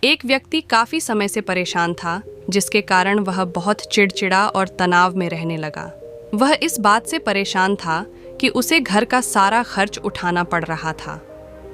एक व्यक्ति काफी समय से परेशान था, जिसके कारण वह बहुत चिड़चिड़ा और तनाव में रहने लगा। वह इस बात से परेशान था कि उसे घर का सारा खर्च उठाना पड़ रहा था।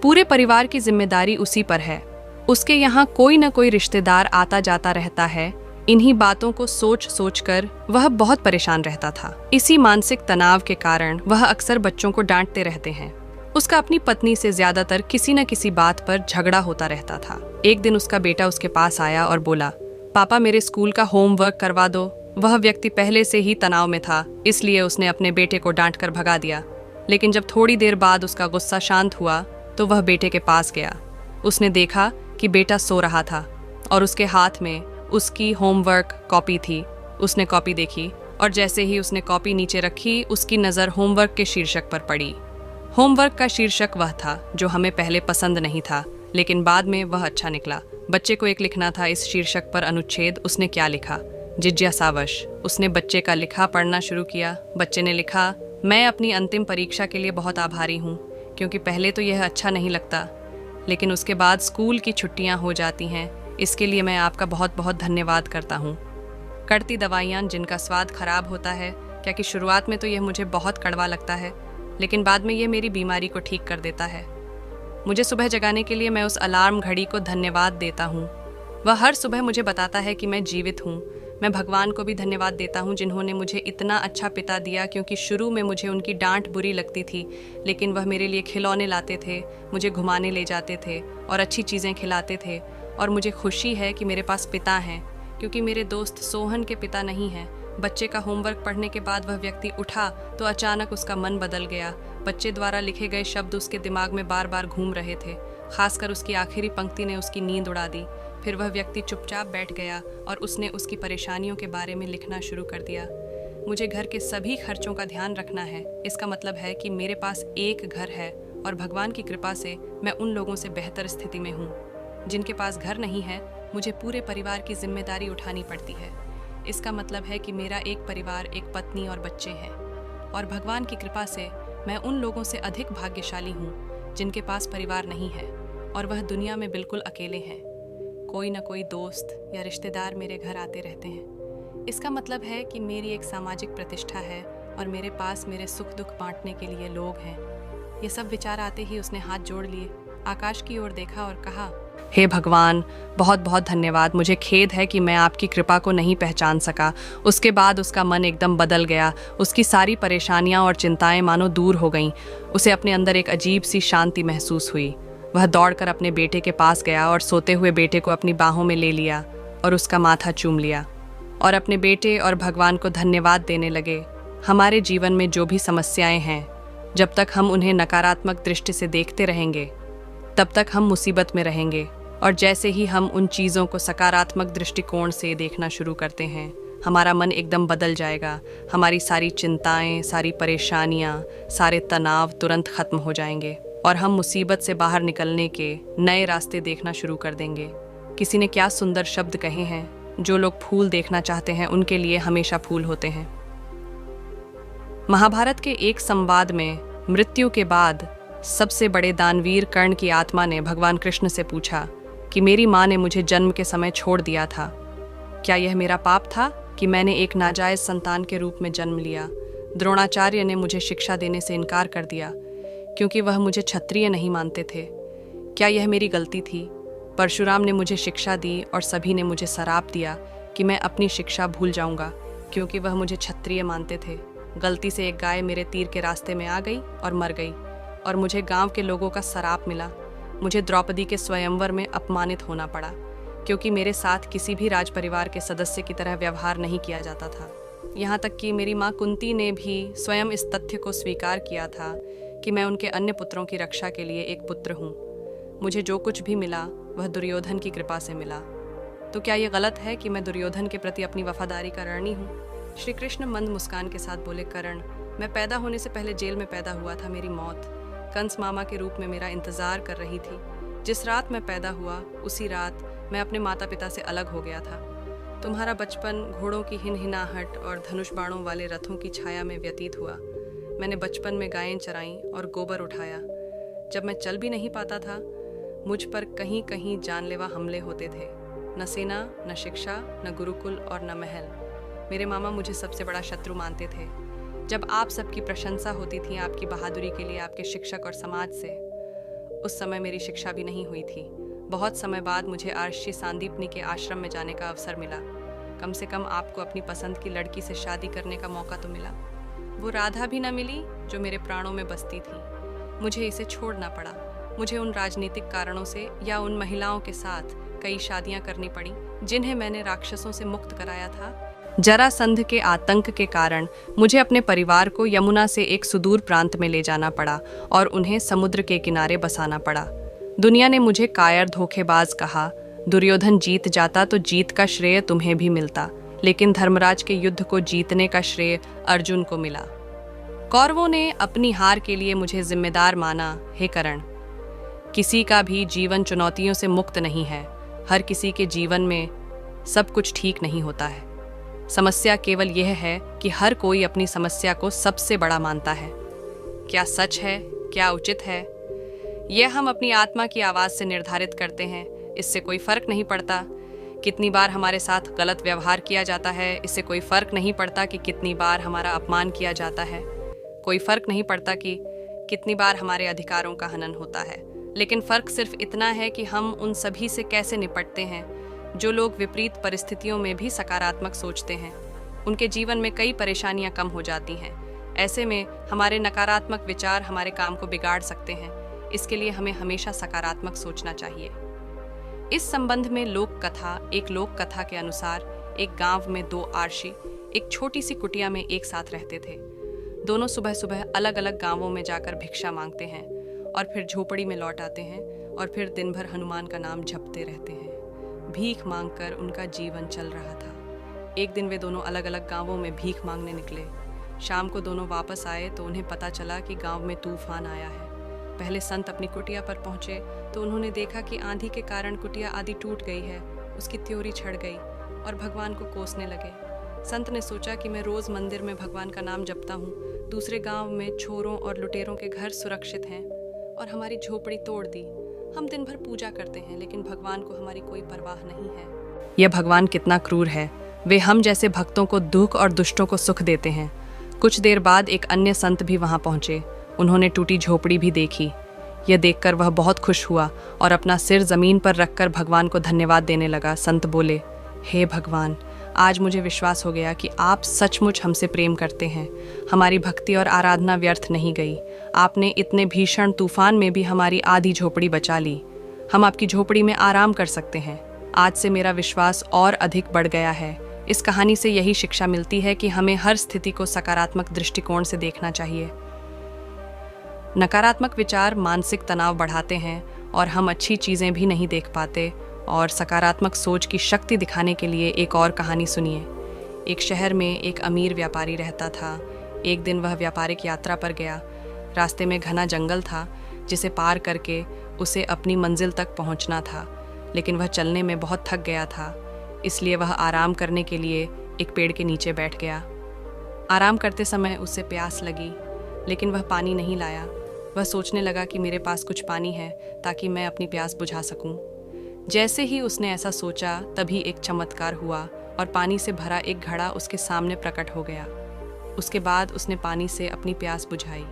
पूरे परिवार की जिम्मेदारी उसी पर है। उसके यहाँ कोई न कोई रिश्तेदार आता जाता रहता है। इन्हीं बातों को सोच सोच कर वह बहुत परेशान रहता था। इसी मानसिक तनाव के कारण वह अक्सर बच्चों को डांटते रहते हैं। उसका अपनी पत्नी से ज्यादातर किसी न किसी बात पर झगड़ा होता रहता था। एक दिन उसका बेटा उसके पास आया और बोला, पापा मेरे स्कूल का होमवर्क करवा दो। वह व्यक्ति पहले से ही तनाव में था, इसलिए उसने अपने बेटे को डांट कर भगा दिया। लेकिन जब थोड़ी देर बाद उसका गुस्सा शांत हुआ तो वह बेटे के पास गया। उसने देखा कि बेटा सो रहा था और उसके हाथ में उसकी होमवर्क कॉपी थी। उसने कॉपी देखी और जैसे ही उसने कॉपी नीचे रखी, उसकी नज़र होमवर्क के शीर्षक पर पड़ी। होमवर्क का शीर्षक वह था जो हमें पहले पसंद नहीं था, लेकिन बाद में वह अच्छा निकला। बच्चे को एक लिखना था। इस शीर्षक पर अनुच्छेद। उसने क्या लिखा? जिज्ञासावश उसने बच्चे का लिखा पढ़ना शुरू किया। बच्चे ने लिखा, मैं अपनी अंतिम परीक्षा के लिए बहुत आभारी हूँ, क्योंकि पहले तो यह अच्छा नहीं लगता, लेकिन उसके बाद स्कूल की छुट्टियाँ हो जाती हैं। इसके लिए मैं आपका बहुत बहुत धन्यवाद करता हूँ। कड़ती दवाइयाँ जिनका स्वाद खराब होता है, क्या कि शुरुआत में तो यह मुझे बहुत कड़वा लगता है, लेकिन बाद में यह मेरी बीमारी को ठीक कर देता है। मुझे सुबह जगाने के लिए मैं उस अलार्म घड़ी को धन्यवाद देता हूँ। वह हर सुबह मुझे बताता है कि मैं जीवित हूँ। मैं भगवान को भी धन्यवाद देता हूँ, जिन्होंने मुझे इतना अच्छा पिता दिया, क्योंकि शुरू में मुझे उनकी डांट बुरी लगती थी, लेकिन वह मेरे लिए खिलौने लाते थे, मुझे घुमाने ले जाते थे और अच्छी चीज़ें खिलाते थे। और मुझे खुशी है कि मेरे पास पिता हैं, क्योंकि मेरे दोस्त सोहन के पिता नहीं हैं। बच्चे का होमवर्क पढ़ने के बाद वह व्यक्ति उठा तो अचानक उसका मन बदल गया। बच्चे द्वारा लिखे गए शब्द उसके दिमाग में बार बार घूम रहे थे। खासकर उसकी आखिरी पंक्ति ने उसकी नींद उड़ा दी। फिर वह व्यक्ति चुपचाप बैठ गया और उसने उसकी परेशानियों के बारे में लिखना शुरू कर दिया। मुझे घर के सभी खर्चों का ध्यान रखना है। इसका मतलब है कि मेरे पास एक घर है और भगवान की कृपा से मैं उन लोगों से बेहतर स्थिति में हूँ जिनके पास घर नहीं है। मुझे पूरे परिवार की जिम्मेदारी उठानी पड़ती है। इसका मतलब है कि मेरा एक परिवार, एक पत्नी और बच्चे हैं, और भगवान की कृपा से मैं उन लोगों से अधिक भाग्यशाली हूँ जिनके पास परिवार नहीं है और वह दुनिया में बिल्कुल अकेले हैं। कोई न कोई दोस्त या रिश्तेदार मेरे घर आते रहते हैं। इसका मतलब है कि मेरी एक सामाजिक प्रतिष्ठा है और मेरे पास मेरे सुख दुख बांटने के लिए लोग हैं। ये सब विचार आते ही उसने हाथ जोड़ लिए, आकाश की ओर देखा और कहा, हे भगवान, बहुत बहुत धन्यवाद। मुझे खेद है कि मैं आपकी कृपा को नहीं पहचान सका। उसके बाद उसका मन एकदम बदल गया। उसकी सारी परेशानियां और चिंताएं मानो दूर हो गईं। उसे अपने अंदर एक अजीब सी शांति महसूस हुई। वह दौड़कर अपने बेटे के पास गया और सोते हुए बेटे को अपनी बाहों में ले लिया और उसका माथा चूम लिया और अपने बेटे और भगवान को धन्यवाद देने लगे। हमारे जीवन में जो भी समस्याएं हैं, जब तक हम उन्हें नकारात्मक दृष्टि से देखते रहेंगे, तब तक हम मुसीबत में रहेंगे। और जैसे ही हम उन चीज़ों को सकारात्मक दृष्टिकोण से देखना शुरू करते हैं, हमारा मन एकदम बदल जाएगा। हमारी सारी चिंताएं, सारी परेशानियां, सारे तनाव तुरंत खत्म हो जाएंगे और हम मुसीबत से बाहर निकलने के नए रास्ते देखना शुरू कर देंगे। किसी ने क्या सुंदर शब्द कहे हैं, जो लोग फूल देखना चाहते हैं उनके लिए हमेशा फूल होते हैं। महाभारत के एक संवाद में मृत्यु के बाद सबसे बड़े दानवीर कर्ण की आत्मा ने भगवान कृष्ण से पूछा कि मेरी माँ ने मुझे जन्म के समय छोड़ दिया था। क्या यह मेरा पाप था कि मैंने एक नाजायज संतान के रूप में जन्म लिया? द्रोणाचार्य ने मुझे शिक्षा देने से इनकार कर दिया क्योंकि वह मुझे क्षत्रिय नहीं मानते थे। क्या यह मेरी गलती थी? परशुराम ने मुझे शिक्षा दी और सभी ने मुझे सराप दिया कि मैं अपनी शिक्षा भूल जाऊंगा क्योंकि वह मुझे क्षत्रिय मानते थे। गलती से एक गाय मेरे तीर के रास्ते में आ गई और मर गई और मुझे गांव के लोगों का सराप मिला। मुझे द्रौपदी के स्वयंवर में अपमानित होना पड़ा क्योंकि मेरे साथ किसी भी राज परिवार के सदस्य की तरह व्यवहार नहीं किया जाता था। यहाँ तक कि मेरी माँ कुंती ने भी स्वयं इस तथ्य को स्वीकार किया था कि मैं उनके अन्य पुत्रों की रक्षा के लिए एक पुत्र हूँ। मुझे जो कुछ भी मिला वह दुर्योधन की कृपा से मिला। तो क्या ये गलत है कि मैं दुर्योधन के प्रति अपनी वफादारी का ऋणी हूँ? श्री कृष्ण मंद मुस्कान के साथ बोले, कर्ण, मैं पैदा होने से पहले जेल में पैदा हुआ था। मेरी मौत कंस मामा के रूप में मेरा इंतजार कर रही थी। जिस रात मैं पैदा हुआ उसी रात मैं अपने माता पिता से अलग हो गया था। तुम्हारा बचपन घोड़ों की हिनहिनाहट और धनुष बाणों वाले रथों की छाया में व्यतीत हुआ। मैंने बचपन में गायें चराईं और गोबर उठाया। जब मैं चल भी नहीं पाता था, मुझ पर कहीं कहीं जानलेवा हमले होते थे। न सेना, न शिक्षा, न गुरुकुल और न महल। मेरे मामा मुझे सबसे बड़ा शत्रु मानते थे। जब आप सबकी प्रशंसा होती थी आपकी बहादुरी के लिए आपके शिक्षक और समाज से, उस समय मेरी शिक्षा भी नहीं हुई थी। बहुत समय बाद मुझे आर्षी सांदीपनी के आश्रम में जाने का अवसर मिला। कम से कम आपको अपनी पसंद की लड़की से शादी करने का मौका तो मिला। वो राधा भी न मिली जो मेरे प्राणों में बसती थी। मुझे इसे छोड़ना पड़ा। मुझे उन राजनीतिक कारणों से या उन महिलाओं के साथ कई शादियां करनी पड़ी जिन्हें मैंने राक्षसों से मुक्त कराया था। जरासंध के आतंक के कारण मुझे अपने परिवार को यमुना से एक सुदूर प्रांत में ले जाना पड़ा और उन्हें समुद्र के किनारे बसाना पड़ा। दुनिया ने मुझे कायर धोखेबाज कहा। दुर्योधन जीत जाता तो जीत का श्रेय तुम्हें भी मिलता, लेकिन धर्मराज के युद्ध को जीतने का श्रेय अर्जुन को मिला। कौरवों ने अपनी हार के लिए मुझे जिम्मेदार माना। हे कर्ण, किसी का भी जीवन चुनौतियों से मुक्त नहीं है। हर किसी के जीवन में सब कुछ ठीक नहीं होता है। समस्या केवल यह है कि हर कोई अपनी समस्या को सबसे बड़ा मानता है। क्या सच है, क्या उचित है, यह हम अपनी आत्मा की आवाज़ से निर्धारित करते हैं। इससे कोई फर्क नहीं पड़ता कितनी बार हमारे साथ गलत व्यवहार किया जाता है। इससे कोई फर्क नहीं पड़ता कि कितनी बार हमारा अपमान किया जाता है। कोई फर्क नहीं पड़ता कि कितनी बार हमारे अधिकारों का हनन होता है। लेकिन फ़र्क सिर्फ इतना है कि हम उन सभी से कैसे निपटते हैं। जो लोग विपरीत परिस्थितियों में भी सकारात्मक सोचते हैं, उनके जीवन में कई परेशानियां कम हो जाती हैं। ऐसे में हमारे नकारात्मक विचार हमारे काम को बिगाड़ सकते हैं। इसके लिए हमें हमेशा सकारात्मक सोचना चाहिए। इस संबंध में एक लोक कथा के अनुसार एक गांव में दो आर्षी एक छोटी सी कुटिया में एक साथ रहते थे। दोनों सुबह सुबह अलग अलग गांवों में जाकर भिक्षा मांगते हैं और फिर झोपड़ी में लौट आते हैं और फिर दिन भर हनुमान का नाम जपते रहते हैं। भीख मांगकर उनका जीवन चल रहा था। एक दिन वे दोनों अलग अलग गांवों में भीख मांगने निकले। शाम को दोनों वापस आए तो उन्हें पता चला कि गांव में तूफान आया है। पहले संत अपनी कुटिया पर पहुंचे तो उन्होंने देखा कि आंधी के कारण कुटिया आधी टूट गई है, उसकी त्योरी छड़ गई और भगवान को कोसने लगे। संत ने सोचा कि मैं रोज मंदिर में भगवान का नाम जपता हूँ, दूसरे गांव में चोरों और लुटेरों के घर सुरक्षित हैं और हमारी झोपड़ी तोड़ दी। हम दिन भर पूजा करते हैं लेकिन भगवान को हमारी कोई परवाह नहीं है। यह भगवान कितना क्रूर है। वे हम जैसे भक्तों को दुख और दुष्टों को सुख देते हैं। कुछ देर बाद एक अन्य संत भी वहां पहुंचे। उन्होंने टूटी झोपड़ी भी देखी। यह देखकर वह बहुत खुश हुआ और अपना सिर जमीन पर रखकर भगवान को धन्यवाद देने लगा। संत बोले, हे भगवान, आज मुझे विश्वास हो गया कि आप सचमुच हमसे प्रेम करते हैं। हमारी भक्ति और आराधना व्यर्थ नहीं गई। आपने इतने भीषण तूफान में भी हमारी आधी झोपड़ी बचा ली। हम आपकी झोपड़ी में आराम कर सकते हैं। आज से मेरा विश्वास और अधिक बढ़ गया है। इस कहानी से यही शिक्षा मिलती है कि हमें हर स्थिति को सकारात्मक दृष्टिकोण से देखना चाहिए। नकारात्मक विचार मानसिक तनाव बढ़ाते हैं और हम अच्छी चीज़ें भी नहीं देख पाते। और सकारात्मक सोच की शक्ति दिखाने के लिए एक और कहानी सुनिए। एक शहर में एक अमीर व्यापारी रहता था। एक दिन वह व्यापारिक यात्रा पर गया। रास्ते में घना जंगल था जिसे पार करके उसे अपनी मंजिल तक पहुंचना था, लेकिन वह चलने में बहुत थक गया था। इसलिए वह आराम करने के लिए एक पेड़ के नीचे बैठ गया। आराम करते समय उसे प्यास लगी, लेकिन वह पानी नहीं लाया। वह सोचने लगा कि मेरे पास कुछ पानी है ताकि मैं अपनी प्यास बुझा सकूं। जैसे ही उसने ऐसा सोचा, तभी एक चमत्कार हुआ और पानी से भरा एक घड़ा उसके सामने प्रकट हो गया। उसके बाद उसने पानी से अपनी प्यास बुझाई।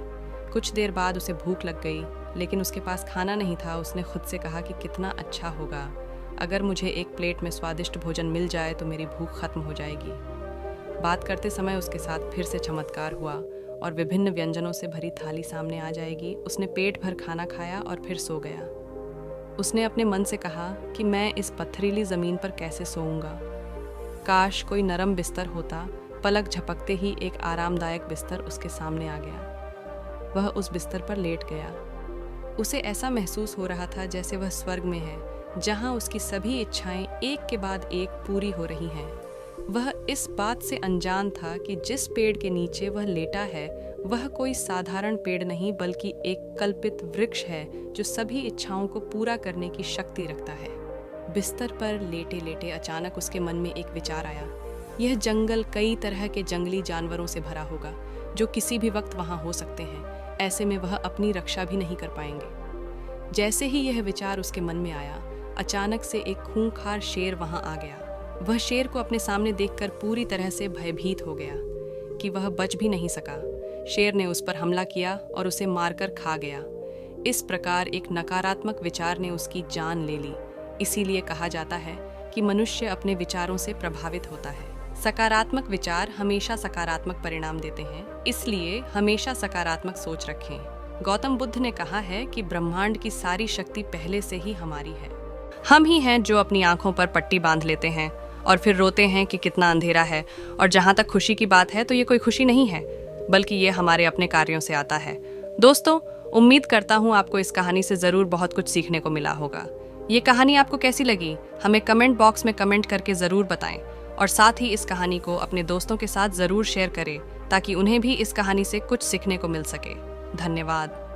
कुछ देर बाद उसे भूख लग गई, लेकिन उसके पास खाना नहीं था। उसने खुद से कहा कि कितना अच्छा होगा अगर मुझे एक प्लेट में स्वादिष्ट भोजन मिल जाए तो मेरी भूख खत्म हो जाएगी। बात करते समय उसके साथ फिर से चमत्कार हुआ और विभिन्न व्यंजनों से भरी थाली सामने आ जाएगी। उसने पेट भर खाना खाया और फिर सो गया। उसने अपने मन से कहा कि मैं इस पथरीली ज़मीन पर कैसे सोऊंगा। काश कोई नरम बिस्तर होता। पलक झपकते ही एक आरामदायक बिस्तर उसके सामने आ गया। वह उस बिस्तर पर लेट गया। उसे ऐसा महसूस हो रहा था जैसे वह स्वर्ग में है, जहां उसकी सभी इच्छाएं एक के बाद एक पूरी हो रही हैं। वह इस बात से अनजान था कि जिस पेड़ के नीचे वह लेटा है वह कोई साधारण पेड़ नहीं, बल्कि एक कल्पित वृक्ष है जो सभी इच्छाओं को पूरा करने की शक्ति रखता है। बिस्तर पर लेटे लेटे अचानक उसके मन में एक विचार आया। यह जंगल कई तरह के जंगली जानवरों से भरा होगा जो किसी भी वक्त वहां हो सकते हैं। ऐसे में वह अपनी रक्षा भी नहीं कर पाएंगे। जैसे ही यह विचार उसके मन में आया, अचानक से एक खूंखार शेर वहां आ गया। वह शेर को अपने सामने देखकर पूरी तरह से भयभीत हो गया कि वह बच भी नहीं सका। शेर ने उस पर हमला किया और उसे मारकर खा गया। इस प्रकार एक नकारात्मक विचार ने उसकी जान ले ली। इसीलिए कहा जाता है कि मनुष्य अपने विचारों से प्रभावित होता है। सकारात्मक विचार हमेशा सकारात्मक परिणाम देते हैं, इसलिए हमेशा सकारात्मक सोच रखें। गौतम बुद्ध ने कहा है कि ब्रह्मांड की सारी शक्ति पहले से ही हमारी है। हम ही हैं जो अपनी आंखों पर पट्टी बांध लेते हैं और फिर रोते हैं कि कितना अंधेरा है। और जहाँ तक खुशी की बात है तो ये कोई खुशी नहीं है, बल्कि ये हमारे अपने कार्यों से आता है। दोस्तों, उम्मीद करता हूँ आपको इस कहानी से ज़रूर बहुत कुछ सीखने को मिला होगा। ये कहानी आपको कैसी लगी हमें कमेंट बॉक्स में कमेंट करके ज़रूर बताएं, और साथ ही इस कहानी को अपने दोस्तों के साथ ज़रूर शेयर करें ताकि उन्हें भी इस कहानी से कुछ सीखने को मिल सके। धन्यवाद।